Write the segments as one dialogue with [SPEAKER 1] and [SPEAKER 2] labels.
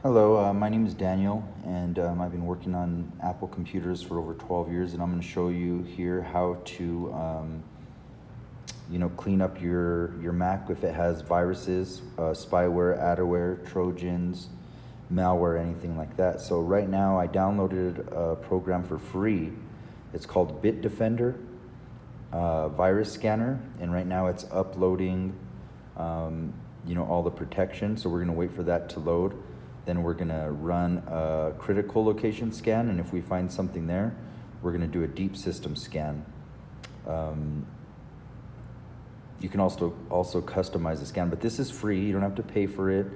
[SPEAKER 1] Hello, my name is Daniel, and I've been working on Apple computers for over 12 years, and I'm going to show you here how to, clean up your Mac if it has viruses, spyware, adware, trojans, malware, anything like that. So right now, I downloaded a program for free. It's called Bitdefender virus scanner, and right now it's uploading, all the protection. So we're going to wait for that to load. Then we're gonna run a critical location scan, and if we find something there, we're gonna do a deep system scan. You can also customize the scan, but this is free. You don't have to pay for it.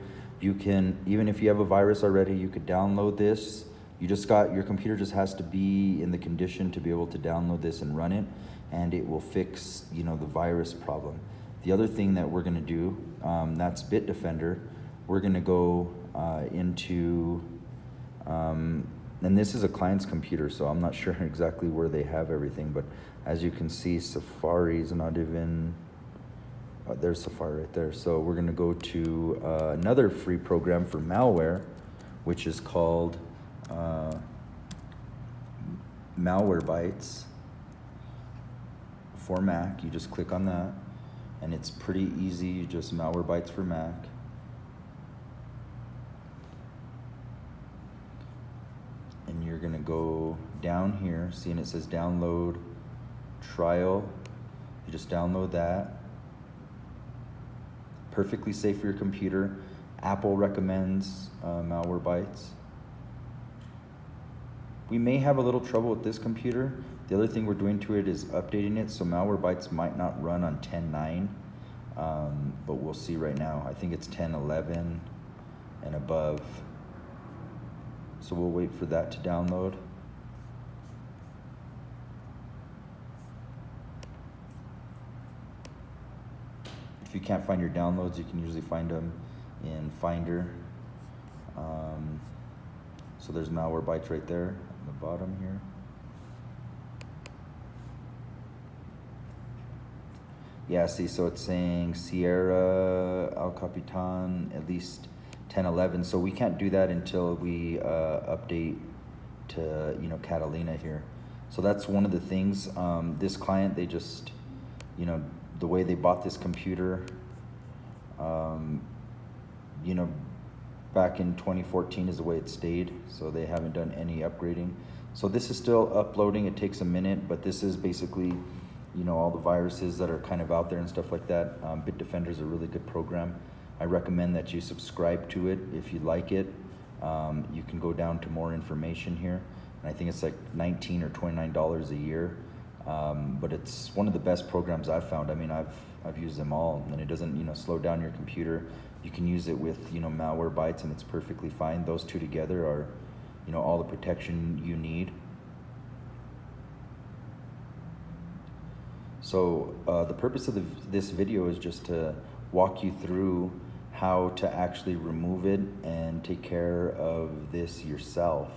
[SPEAKER 1] You can, even if you have a virus already, you could download this. Your computer just has to be in the condition to be able to download this and run it, and it will fix, the virus problem. The other thing that we're gonna do, that's Bitdefender. We're gonna go into, and this is a client's computer, so I'm not sure exactly where they have everything, but as you can see, Safari's not even, there's Safari right there. So we're gonna go to another free program for malware, which is called Malwarebytes for Mac. You just click on that, and it's pretty easy, just Malwarebytes for Mac. And you're gonna go down here, seeing it says download trial. You just download that. Perfectly safe for your computer. Apple recommends Malwarebytes. We may have a little trouble with this computer. The other thing we're doing to it is updating it, so Malwarebytes might not run on 10.9, but we'll see right now. I think it's 10.11 and above. So we'll wait for that to download. If you can't find your downloads, you can usually find them in Finder. So there's Malwarebytes right there on the bottom here. Yeah, see, so it's saying Sierra, El Capitan, at least 10.11. So we can't do that until we update to, Catalina here. So that's one of the things. This client, they just, the way they bought this computer, back in 2014 is the way it stayed. So they haven't done any upgrading. So this is still uploading. It takes a minute, but this is basically, all the viruses that are kind of out there and stuff like that. Bitdefender is a really good program. I recommend that you subscribe to it if you like it. You can go down to more information here, and I think it's like $19 or $29 a year. But it's one of the best programs I've found. I mean, I've used them all, and it doesn't slow down your computer. You can use it with Malwarebytes, and it's perfectly fine. Those two together are all the protection you need. So the purpose of this video is just to walk you through how to actually remove it and take care of this yourself.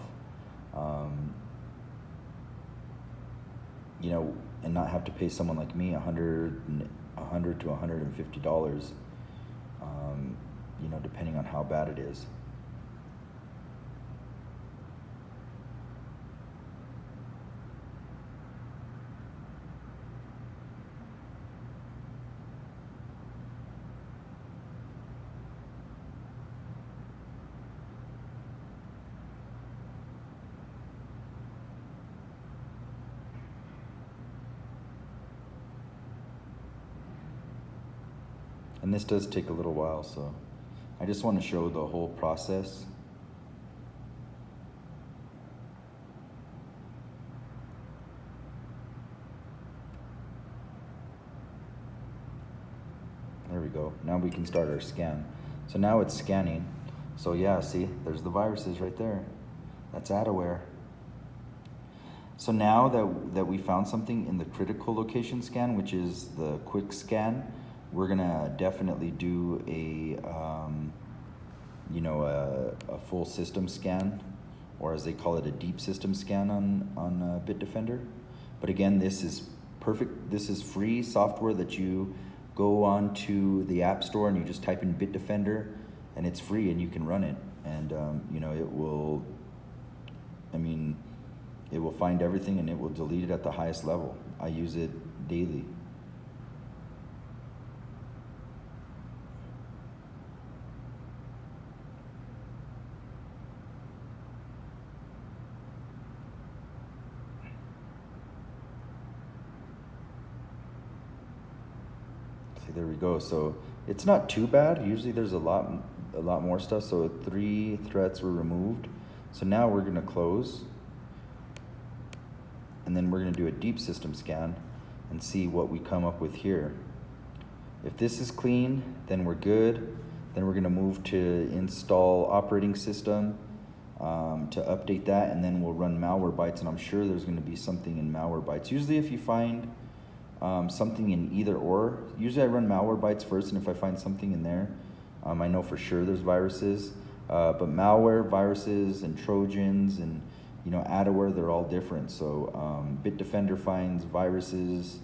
[SPEAKER 1] And not have to pay someone like me $100 to $150, depending on how bad it is. And this does take a little while, so I just want to show the whole process. There we go. Now we can start our scan. So now it's scanning. So yeah, see, there's the viruses right there. That's adware. So now that we found something in the critical location scan, which is the quick scan, we're gonna definitely do a full system scan, or as they call it, a deep system scan on Bitdefender. But again, this is perfect. This is free software that you go on to the App Store and you just type in Bitdefender, and it's free and you can run it. And, you know, it will, I mean, it will find everything and it will delete it at the highest level. I use it daily. See, there we go. So it's not too bad. Usually there's a lot more stuff. So 3 threats were removed. So now we're gonna close, and then we're gonna do a deep system scan and see what we come up with here. If this is clean, then we're good. Then we're gonna move to install operating system, to update that, and then we'll run Malwarebytes, and I'm sure there's gonna be something in Malwarebytes. Usually if you find something in either or, usually I run Malwarebytes first, and if I find something in there, I know for sure there's viruses. But malware, viruses, and Trojans, and you know, adware, they're all different. So Bitdefender finds viruses,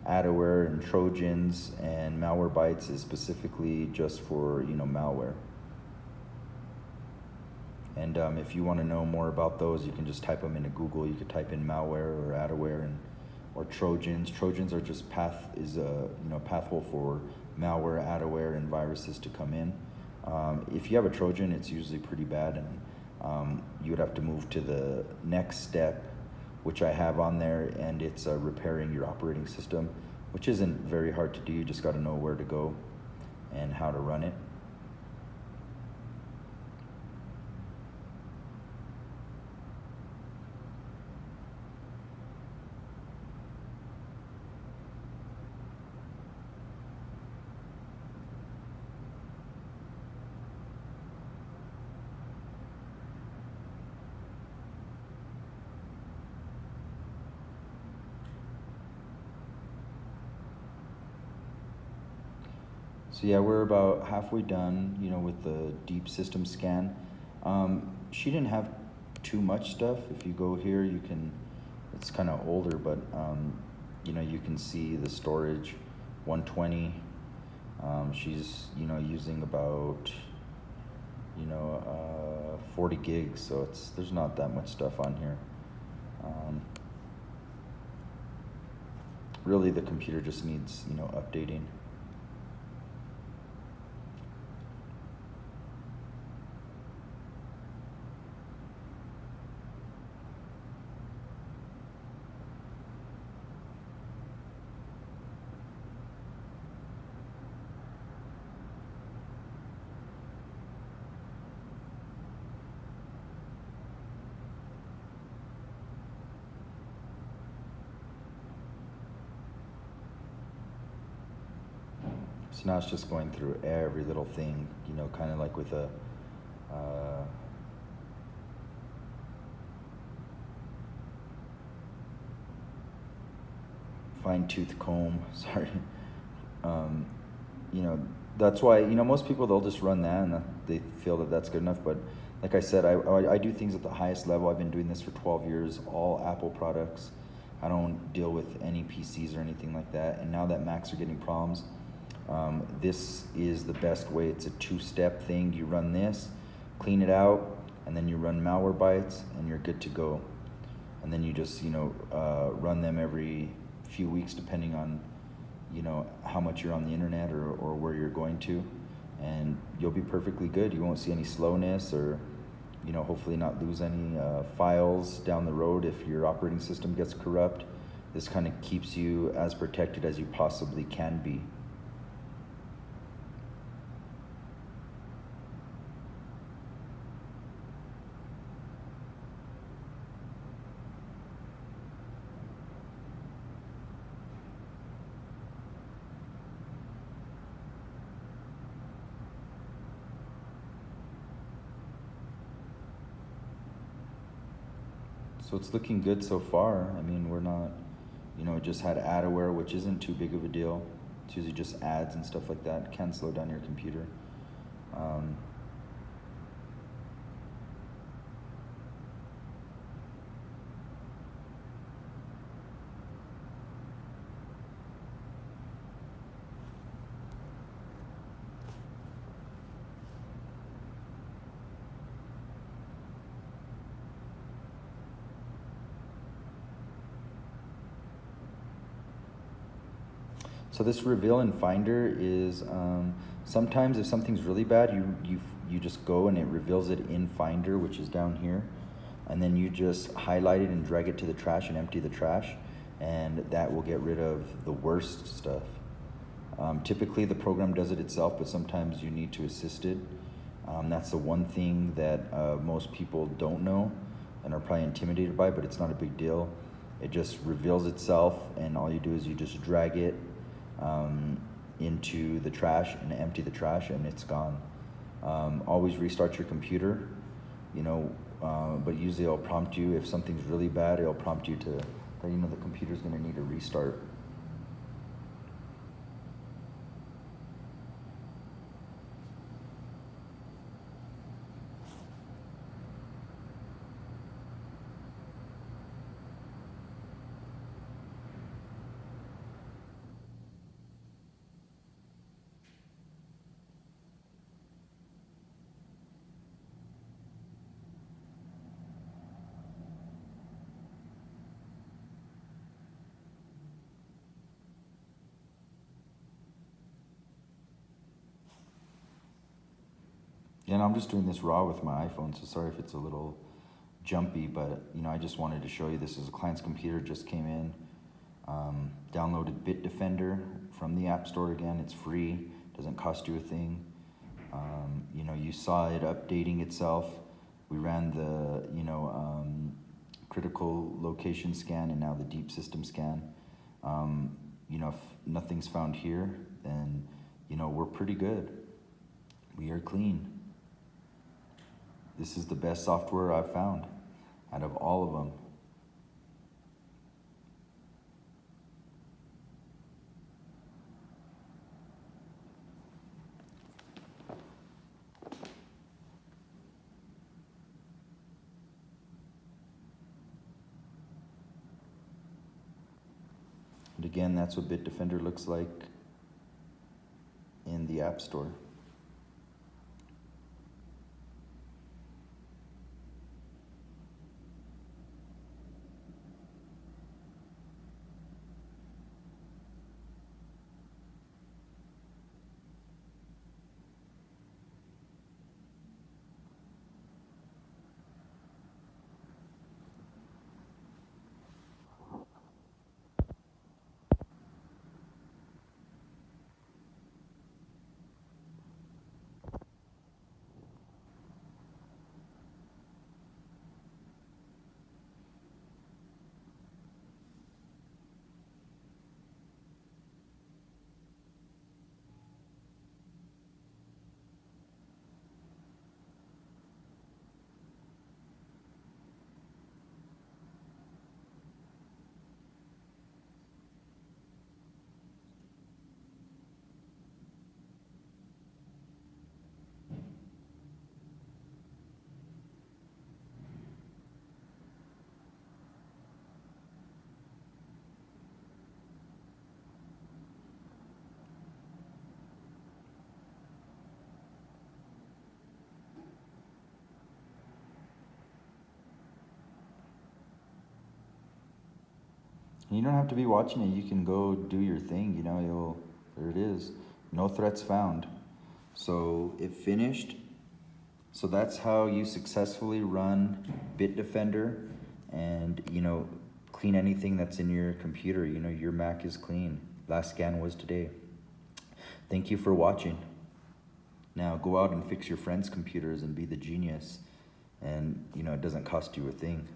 [SPEAKER 1] adware, and Trojans, and Malwarebytes is specifically just for, you know, malware. And if you want to know more about those, you can just type them into Google. You could type in malware or adware or Trojans. Trojans are just path hole for malware, adware, and viruses to come in. If you have a Trojan, it's usually pretty bad, and you would have to move to the next step, which I have on there, and it's repairing your operating system, which isn't very hard to do. You just got to know where to go and how to run it. So yeah, we're about halfway done, you know, with the deep system scan. She didn't have too much stuff. If you go here, you can, it's kind of older, but you know, you can see the storage, 120. She's, you know, using about, you know, 40 gigs, so there's not that much stuff on here. Really, the computer just needs, you know, updating. So now it's just going through every little thing, you know, kind of like with a fine-tooth comb. Sorry. You know, that's why, you know, most people, they'll just run that and they feel that that's good enough. But like I said, I do things at the highest level. I've been doing this for 12 years, all Apple products. I don't deal with any PCs or anything like that. And now that Macs are getting problems, this is the best way. It's a 2-step thing. You run this, clean it out, and then you run Malwarebytes, and you're good to go. And then you just, you know, run them every few weeks, depending on, you know, how much you're on the internet or where you're going to, and you'll be perfectly good. You won't see any slowness, or, you know, hopefully not lose any files down the road if your operating system gets corrupt. This kind of keeps you as protected as you possibly can be. So it's looking good so far. I mean, we're not, you know, it just had adware, which isn't too big of a deal. It's usually just ads and stuff like that. It can slow down your computer. So this reveal and finder is sometimes if something's really bad, you just go and it reveals it in finder, which is down here, and then you just highlight it and drag it to the trash and empty the trash, and that will get rid of the worst stuff. Typically the program does it itself, but sometimes you need to assist it. That's the one thing that most people don't know and are probably intimidated by, but it's not a big deal. It just reveals itself, and all you do is you just drag it into the trash and empty the trash, and it's gone. Always restart your computer, but usually it'll prompt you if something's really bad. It'll prompt you to let you know the computer's going to need a restart. Yeah, and I'm just doing this raw with my iPhone, so sorry if it's a little jumpy, but I just wanted to show you this is a client's computer, just came in, downloaded Bitdefender from the App Store. Again, it's free, doesn't cost you a thing. You saw it updating itself. We ran the critical location scan and now the deep system scan. If nothing's found here, then we're pretty good. We are clean. This is the best software I've found out of all of them. And again, that's what Bitdefender looks like in the App Store. And you don't have to be watching it. You can go do your thing. There it is. No threats found. So it finished. So that's how you successfully run Bitdefender and, clean anything that's in your computer. Your Mac is clean. Last scan was today. Thank you for watching. Now go out and fix your friends' computers and be the genius. And, it doesn't cost you a thing.